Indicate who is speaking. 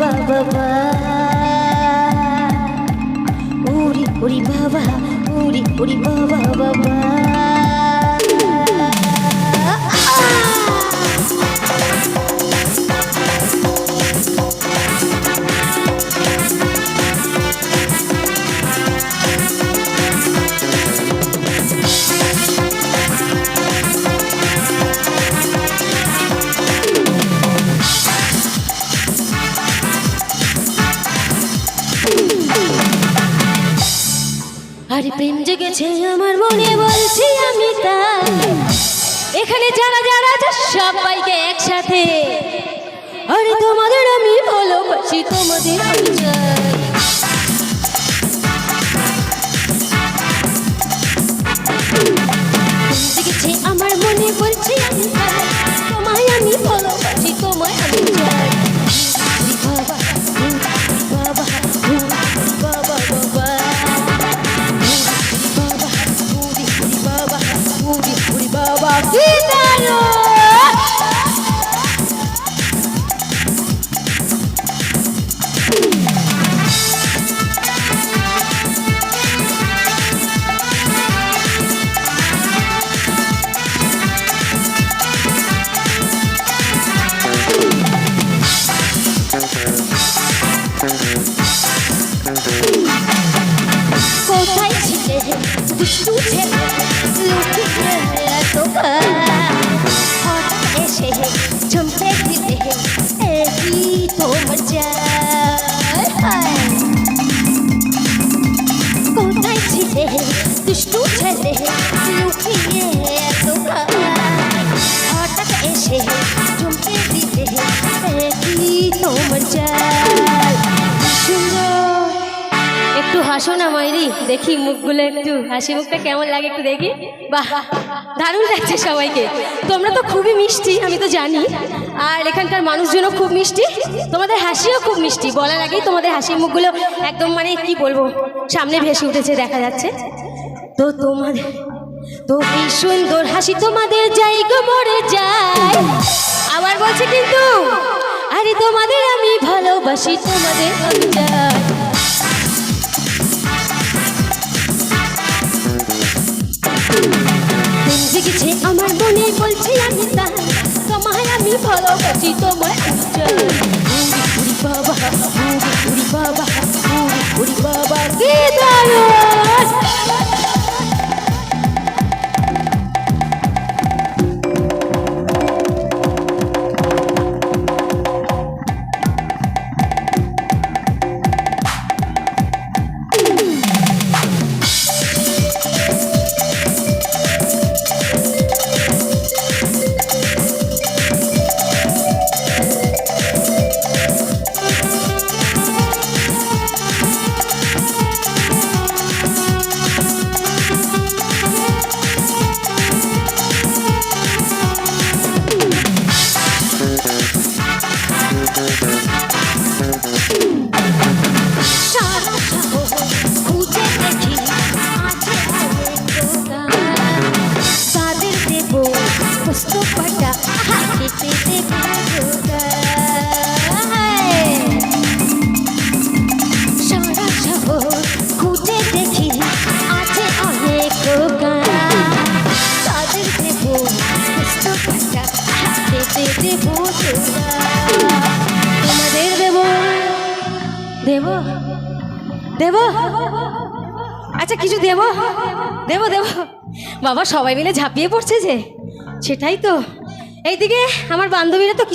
Speaker 1: বাবা উড়ি উড়ি বাবা উড়ি উড়ি বাবা বাবা আরে প্রেম জেগেছে আমার মনে বলছি আমি তাই এখানে যারা যারা আছে সবাইকে একসাথে আরে তোমাদের আমি ভালোবাসি তোমাদের আমি চাই জেগেছে আমার মনে বলছি আমি তাই তোমায় আমি ভালোবাসি তোমায় আমি চাই বাবা বাবা বাবা বাবা কি জানো কোথায় ছিলে দুষ্টু ছেলে লুকিয়ে এত হঠাৎ এসে চমকে দিলে একই তোমার চাই কোথায় ছিলে দুষ্টু ছেলে লুকিয়ে এত হঠাৎ এসে চমকে দিলে একই তোমার চাই সুন্দর একটু হাসো না মাইরি দেখি মুখগুলো একটু হাসি মুখটা কেমন লাগে একটু দেখি বাহ দারুণ লাগছে সবাইকে তোমরা তো খুবই মিষ্টি আমি তো জানি আর এখানকার মানুষজনও খুব মিষ্টি তোমাদের হাসিও খুব মিষ্টি বলার আগেই তোমাদের হাসির মুখগুলো একদম মানে কি বলবো সামনে ভেসে উঠেছে দেখা যাচ্ছে তো তোমাদের তো এই সুন্দর হাসি তোমাদের জায়গা মরে যায় আবার বলছে কিন্তু আরে তোমাদের আমি ভালোবাসি তোমাদের আমি চাই জেগেছে আমার মনে বলছি আমি তাই তোমায় আমি ভালোবাসি তোমায় উড়ি বাবা উড়ি বাবা উড়ি বাবা কি দারুণ খুঁজে দেখি আছে অনেক তাদের দেব তোমাদের দেব দেব দেব আচ্ছা কিছু দেব দেব দেব বাবা সবাই মিলে ঝাঁপিয়ে পড়ছে যে সেটাই তো এইদিকে আমার বান্ধবীরা তো